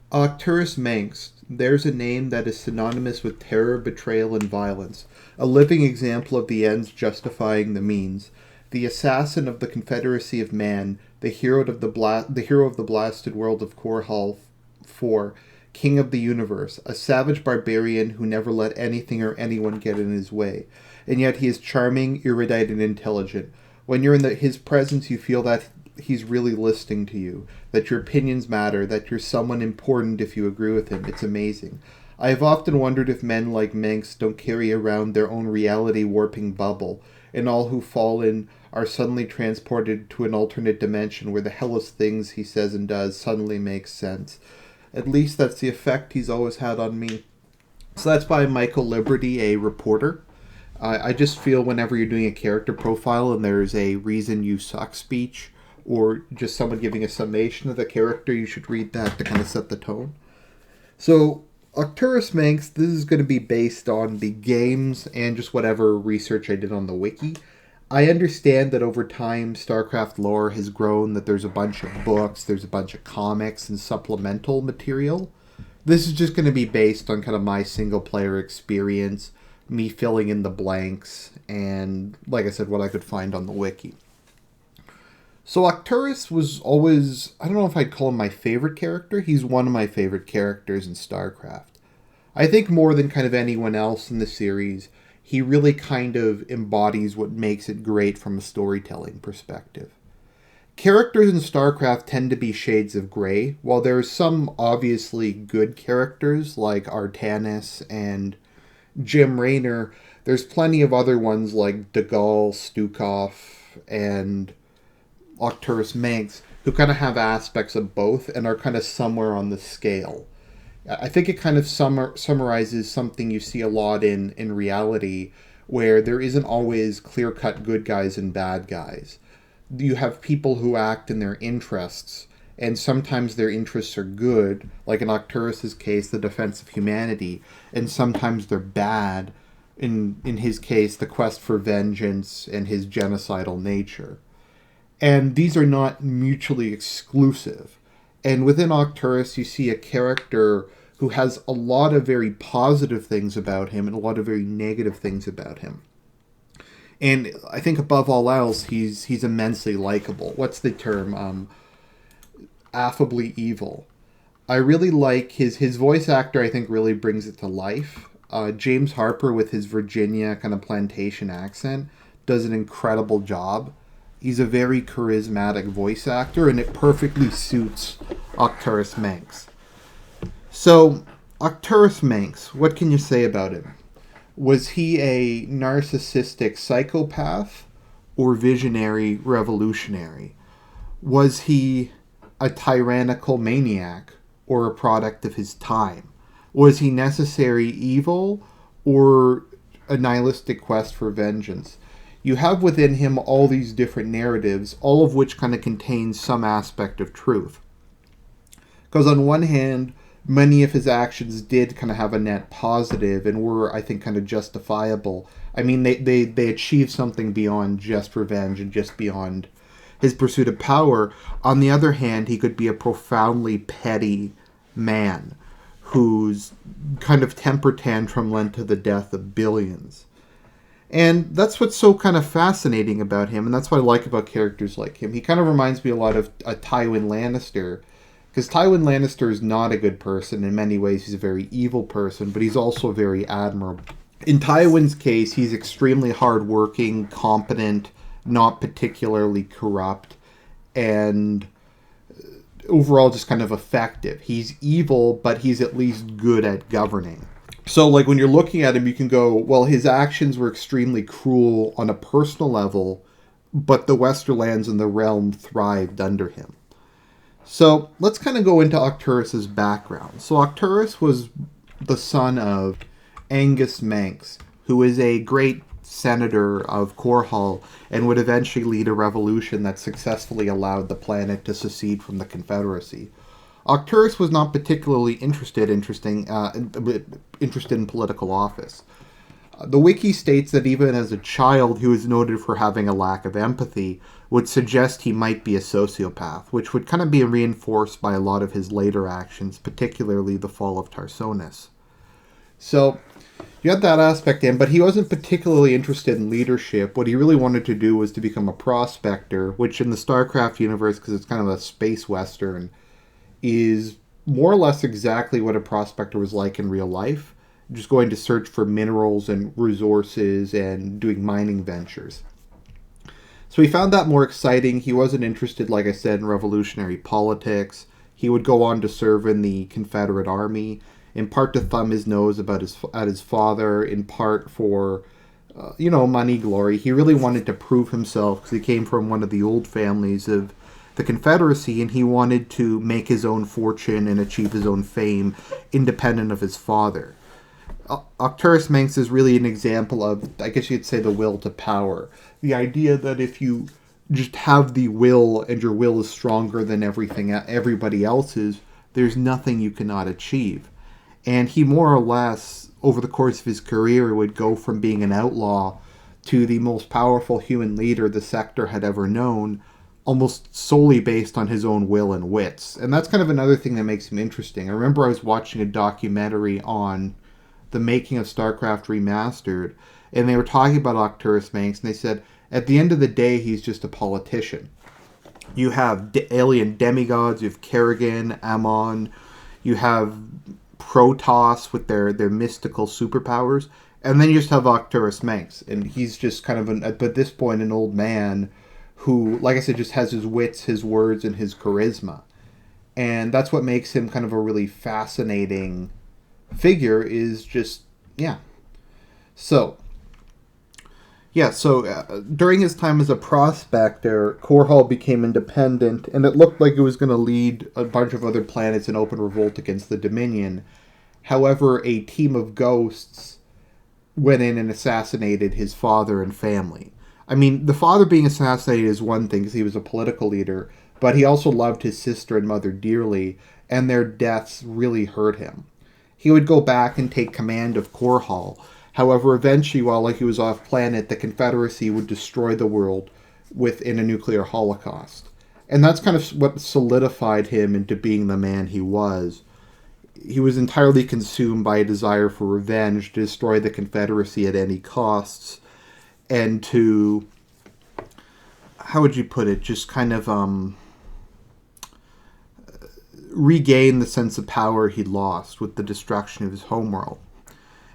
Arcturus Mengsk. There's a name that is synonymous with terror, betrayal, and violence. A living example of the ends justifying the means. The assassin of the Confederacy of Man, the hero of the hero of the blasted world of Korhal 4, king of the universe, a savage barbarian who never let anything or anyone get in his way. And yet he is charming, erudite, and intelligent. When you're in his presence, you feel that he's really listening to you, that your opinions matter, that you're someone important if you agree with him. It's amazing. I have often wondered if men like Mengsk don't carry around their own reality warping bubble, and all who fall in are suddenly transported to an alternate dimension where the hellish things he says and does suddenly make sense. At least that's the effect he's always had on me. So that's by Michael Liberty, a reporter. I just feel whenever you're doing a character profile and there's a reason you suck speech, or just someone giving a summation of the character, you should read that to kind of set the tone. So, Arcturus Mengsk, this is going to be based on the games and just whatever research I did on the wiki. I understand that over time, StarCraft lore has grown, that there's a bunch of books, there's a bunch of comics and supplemental material. This is just going to be based on kind of my single-player experience, me filling in the blanks, and, like I said, what I could find on the wiki. So Arcturus was always, I don't know if I'd call him my favorite character. He's one of my favorite characters in StarCraft. I think more than kind of anyone else in the series, he really kind of embodies what makes it great from a storytelling perspective. Characters in StarCraft tend to be shades of gray. While there are some obviously good characters like Artanis and Jim Raynor, there's plenty of other ones like Dagall, Stukov, and Arcturus Mengsk, who kind of have aspects of both and are kind of somewhere on the scale. I think it kind of summarizes something you see a lot in reality, where there isn't always clear-cut good guys and bad guys. You have people who act in their interests, and sometimes their interests are good, like in Arcturus's case, the defense of humanity, and sometimes they're bad, in his case, the quest for vengeance and his genocidal nature. And these are not mutually exclusive. And within Arcturus, you see a character who has a lot of very positive things about him and a lot of very negative things about him. And I think above all else, he's immensely likable. What's the term? Affably evil. I really like his voice actor. I think really brings it to life. James Harper with his Virginia kind of plantation accent does an incredible job. He's a very charismatic voice actor, and it perfectly suits Arcturus Mengsk. So, Arcturus Mengsk, what can you say about him? Was he a narcissistic psychopath or visionary revolutionary? Was he a tyrannical maniac or a product of his time? Was he necessary evil or a nihilistic quest for vengeance? You have within him all these different narratives, all of which kind of contain some aspect of truth. Because on one hand, many of his actions did kind of have a net positive and were, I think, kind of justifiable. I mean, they achieved something beyond just revenge and just beyond his pursuit of power. On the other hand, he could be a profoundly petty man whose kind of temper tantrum led to the death of billions. And that's what's so kind of fascinating about him, and that's what I like about characters like him. He kind of reminds me a lot of Tywin Lannister, because Tywin Lannister is not a good person. In many ways, he's a very evil person, but he's also very admirable. In Tywin's case, he's extremely hardworking, competent, not particularly corrupt, and overall just kind of effective. He's evil, but he's at least good at governing. So, like, when you're looking at him, you can go, well, his actions were extremely cruel on a personal level, but the Westerlands and the realm thrived under him. So, let's kind of go into Arcturus's background. So, Arcturus was the son of Angus Mengsk, who is a great senator of Korhal and would eventually lead a revolution that successfully allowed the planet to secede from the Confederacy. Arcturus was not particularly interested in political office. The wiki states that even as a child, he was noted for having a lack of empathy, would suggest he might be a sociopath, which would kind of be reinforced by a lot of his later actions, particularly the fall of Tarsonis. So you had that aspect in, but he wasn't particularly interested in leadership. What he really wanted to do was to become a prospector, which in the StarCraft universe, because it's kind of a space western, is more or less exactly what a prospector was like in real life, just going to search for minerals and resources and doing mining ventures. So he found that more exciting. He wasn't interested, like I said, in revolutionary politics. He would go on to serve in the Confederate Army, in part to thumb his nose at his father, in part for, money, glory. He really wanted to prove himself because he came from one of the old families of the Confederacy, and he wanted to make his own fortune and achieve his own fame independent of his father. Arcturus Mengsk is really an example of, I guess you could say, the will to power. The idea that if you just have the will and your will is stronger than everybody else's, there's nothing you cannot achieve. And he more or less, over the course of his career, would go from being an outlaw to the most powerful human leader the sector had ever known, almost solely based on his own will and wits. And that's kind of another thing that makes him interesting. I remember I was watching a documentary on the making of StarCraft Remastered, and they were talking about Arcturus Mengsk, and they said, at the end of the day, he's just a politician. You have alien demigods, you have Kerrigan, Ammon, you have Protoss with their mystical superpowers, and then you just have Arcturus Mengsk, and he's just kind of, at this point, an old man who, like I said, just has his wits, his words, and his charisma. And that's what makes him kind of a really fascinating figure, is just, yeah. So during his time as a prospector, Korhal became independent, and it looked like it was going to lead a bunch of other planets in open revolt against the Dominion. However, a team of ghosts went in and assassinated his father and family. I mean, the father being assassinated is one thing, because he was a political leader, but he also loved his sister and mother dearly, and their deaths really hurt him. He would go back and take command of Korhal. However, eventually, while he was off planet, the Confederacy would destroy the world in a nuclear holocaust. And that's kind of what solidified him into being the man he was. He was entirely consumed by a desire for revenge, to destroy the Confederacy at any costs, and to, how would you put it, just kind of regain the sense of power he'd lost with the destruction of his homeworld.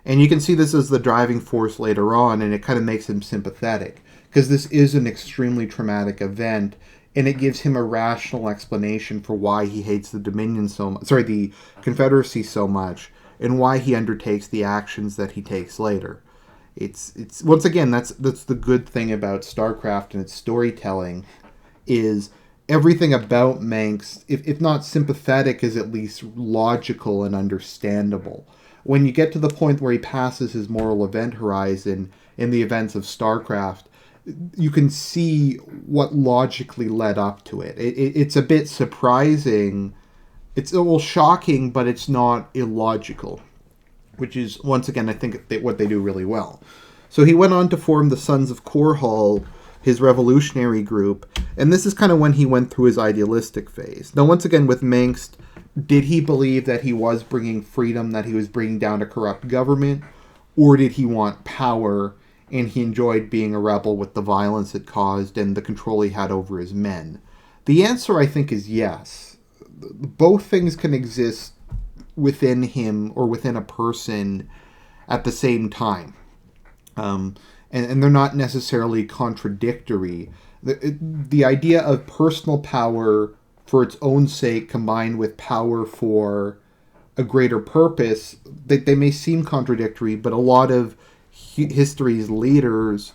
And you can see this as the driving force later on, and it kind of makes him sympathetic, because this is an extremely traumatic event, and it gives him a rational explanation for why he hates the the Confederacy so much, and why he undertakes the actions that he takes later. It's once again, that's the good thing about StarCraft and its storytelling, is everything about Mengsk, if not sympathetic, is at least logical and understandable. When you get to the point where he passes his moral event horizon in the events of StarCraft, you can see what logically led up to it. It's a bit surprising. It's a little shocking, but it's not illogical, which is, once again, I think what they do really well. So he went on to form the Sons of Korhal, his revolutionary group, and this is kind of when he went through his idealistic phase. Now, once again, with Mengsk, did he believe that he was bringing freedom, that he was bringing down a corrupt government, or did he want power, and he enjoyed being a rebel with the violence it caused and the control he had over his men? The answer, I think, is yes. Both things can exist within him or within a person at the same time. And they're not necessarily contradictory. The idea of personal power for its own sake combined with power for a greater purpose, they may seem contradictory, but a lot of history's leaders,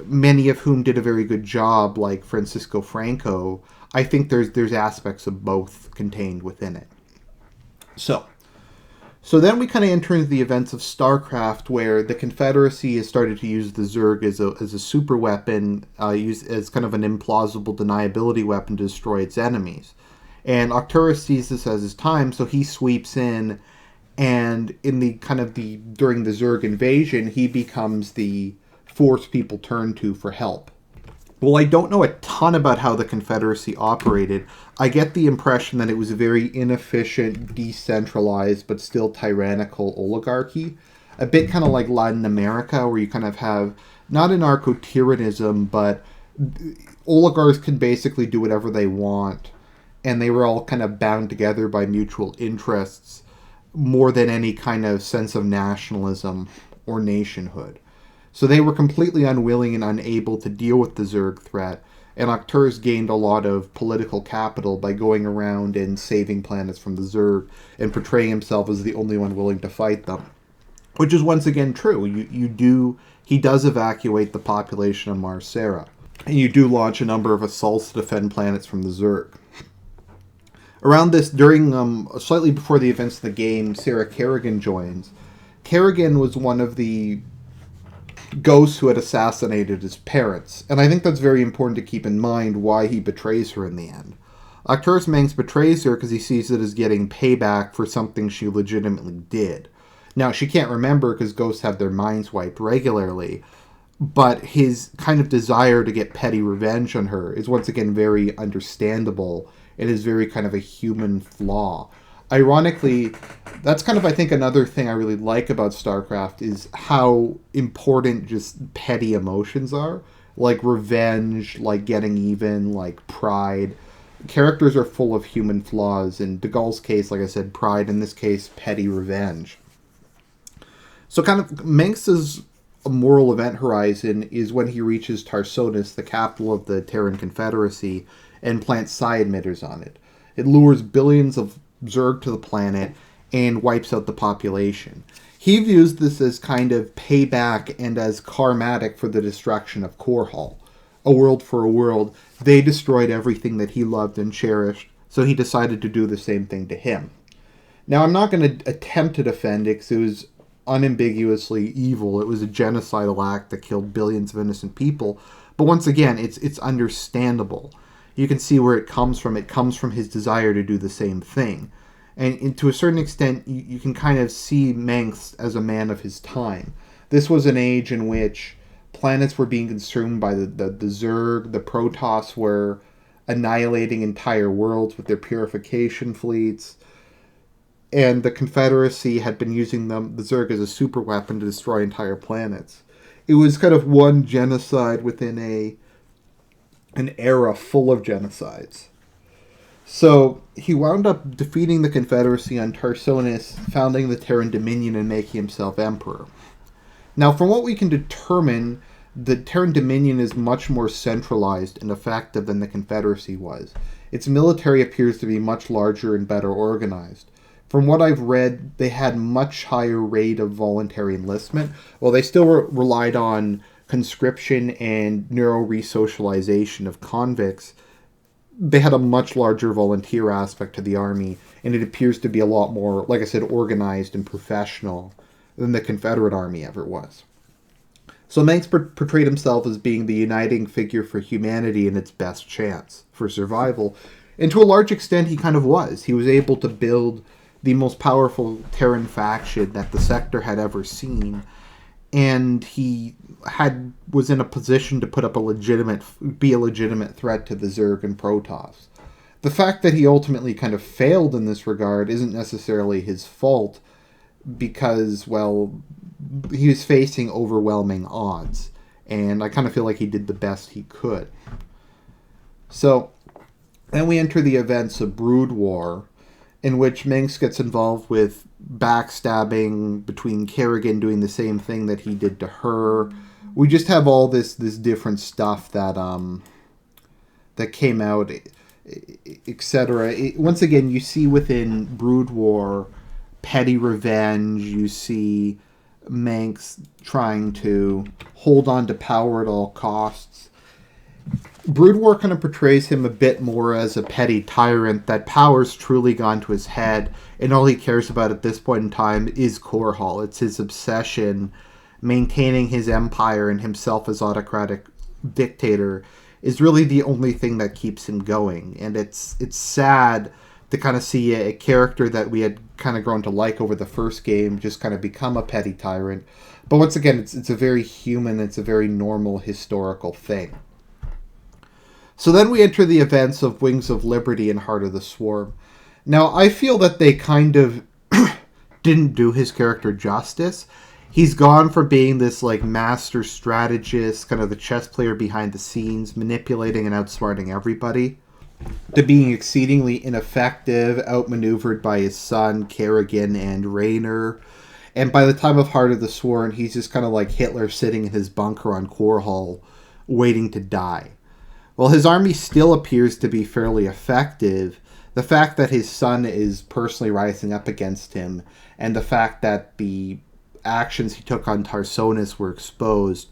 many of whom did a very good job, like Francisco Franco, I think there's aspects of both contained within it. So then we kind of enter into the events of StarCraft, where the Confederacy has started to use the Zerg as a super weapon, used as kind of an implausible deniability weapon to destroy its enemies. And Arcturus sees this as his time, so he sweeps in, and during the Zerg invasion, he becomes the force people turn to for help. Well, I don't know a ton about how the Confederacy operated. I get the impression that it was a very inefficient, decentralized, but still tyrannical oligarchy. A bit kind of like Latin America, where you kind of have not anarcho-tyrannism, but oligarchs can basically do whatever they want, and they were all kind of bound together by mutual interests more than any kind of sense of nationalism or nationhood. So they were completely unwilling and unable to deal with the Zerg threat, and Arcturus gained a lot of political capital by going around and saving planets from the Zerg and portraying himself as the only one willing to fight them. Which is once again true. He does evacuate the population of Mars-Sera, and you do launch a number of assaults to defend planets from the Zerg. Around this, slightly before the events of the game, Sarah Kerrigan joins. Kerrigan was one of the ghosts who had assassinated his parents, and I think that's very important to keep in mind why he betrays her in the end. Arcturus Mengsk betrays her because he sees it as getting payback for something she legitimately did. Now, she can't remember because ghosts have their minds wiped regularly, but his kind of desire to get petty revenge on her is once again very understandable. It is very kind of a human flaw. Ironically, that's kind of, I think, another thing I really like about StarCraft is how important just petty emotions are. Like revenge, like getting even, like pride. Characters are full of human flaws. In De Gaulle's case, like I said, pride. In this case, petty revenge. So kind of Mengsk's moral event horizon is when he reaches Tarsonis, the capital of the Terran Confederacy, and plants psi emitters on it. It lures billions of Zerg to the planet and wipes out the population. He views this as kind of payback and as karmatic for the destruction of Korhal. A world for a world. They destroyed everything that he loved and cherished, so he decided to do the same thing to him. Now, I'm not going to attempt to defend it because it was unambiguously evil. It was a genocidal act that killed billions of innocent people. But once again, it's understandable. You can see where it comes from. It comes from his desire to do the same thing. And to a certain extent, you can kind of see Mengsk as a man of his time. This was an age in which planets were being consumed by the Zerg. The Protoss were annihilating entire worlds with their purification fleets. And the Confederacy had been using the Zerg as a super weapon to destroy entire planets. It was kind of one genocide within an era full of genocides. So he wound up defeating the Confederacy on Tarsonis, founding the Terran Dominion, and making himself emperor. Now, from what we can determine, the Terran Dominion is much more centralized and effective than the Confederacy was. Its military appears to be much larger and better organized. From what I've read, they had much higher rate of voluntary enlistment. Well, they still relied on conscription and neuro-resocialization of convicts. They had a much larger volunteer aspect to the army, and it appears to be a lot more, like I said, organized and professional than the Confederate army ever was. So Mengsk portrayed himself as being the uniting figure for humanity and its best chance for survival, and to a large extent he kind of was. He was able to build the most powerful Terran faction that the sector had ever seen, and he was in a position to put up be a legitimate threat to the Zerg and Protoss. The fact that he ultimately kind of failed in this regard isn't necessarily his fault, because, well, he was facing overwhelming odds, and I kind of feel like he did the best he could. So, then we enter the events of Brood War, in which Mengsk gets involved with backstabbing between Kerrigan doing the same thing that he did to her. We just have all this different stuff that came out, etc. Once again, you see within Brood War petty revenge. You see Mengsk trying to hold on to power at all costs. Brood War kind of portrays him a bit more as a petty tyrant, that power's truly gone to his head, and all he cares about at this point in time is Korhal. It's his obsession. Maintaining his empire and himself as autocratic dictator is really the only thing that keeps him going. And it's sad to kind of see a character that we had kind of grown to like over the first game just kind of become a petty tyrant. But once again, it's a very human, it's a very normal historical thing. So then we enter the events of Wings of Liberty and Heart of the Swarm. Now, I feel that they kind of didn't do his character justice. He's gone from being this like master strategist, kind of the chess player behind the scenes, manipulating and outsmarting everybody, to being exceedingly ineffective, outmaneuvered by his son, Kerrigan, and Rayner. And by the time of Heart of the Sworn, he's just kind of like Hitler sitting in his bunker on Korhal, waiting to die. While his army still appears to be fairly effective, the fact that his son is personally rising up against him, and the fact that the actions he took on Tarsonis were exposed,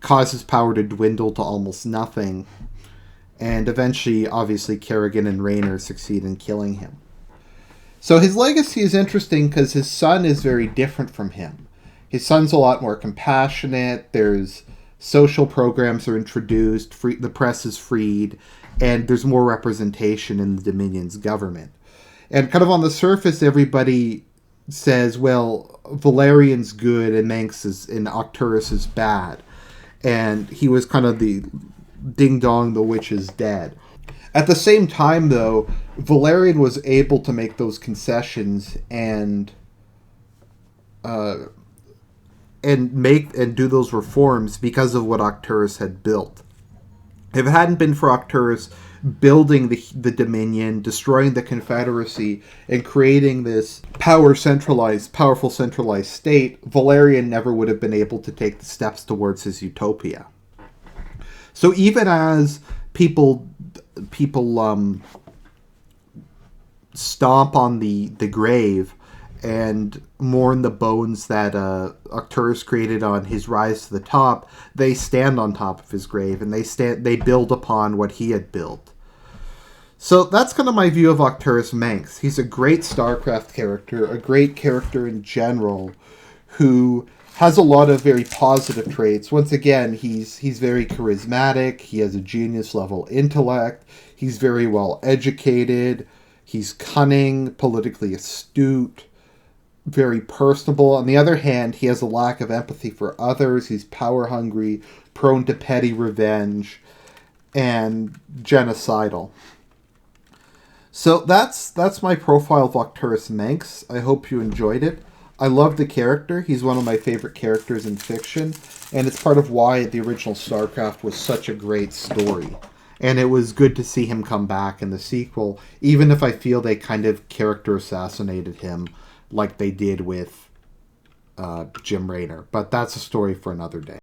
caused his power to dwindle to almost nothing. And eventually, obviously, Kerrigan and Rayner succeed in killing him. So his legacy is interesting because his son is very different from him. His son's a lot more compassionate. There's social programs are introduced. The press is freed. And there's more representation in the Dominion's government. And kind of on the surface, everybody says, well, Valerian's good and and Arcturus is bad. And he was kind of the ding-dong, the witch is dead. At the same time, though, Valerian was able to make those concessions and do those reforms because of what Arcturus had built. If it hadn't been for Arcturus building the Dominion, destroying the Confederacy, and creating this powerful centralized state, Valerian never would have been able to take the steps towards his utopia. So even as people stomp on the grave and mourn the bones that Arcturus created on his rise to the top, they stand on top of his grave and they build upon what he had built. So that's kind of my view of Arcturus Mengsk. He's a great StarCraft character, a great character in general, who has a lot of very positive traits. Once again, he's very charismatic. He has a genius level intellect. He's very well educated. He's cunning, politically astute, very personable. On the other hand, he has a lack of empathy for others. He's power hungry, prone to petty revenge, and genocidal. So that's my profile of Arcturus Mengsk. I hope you enjoyed it. I love the character. He's one of my favorite characters in fiction, and it's part of why the original StarCraft was such a great story. And it was good to see him come back in the sequel, even if I feel they kind of character assassinated him like they did with Jim Raynor. But that's a story for another day.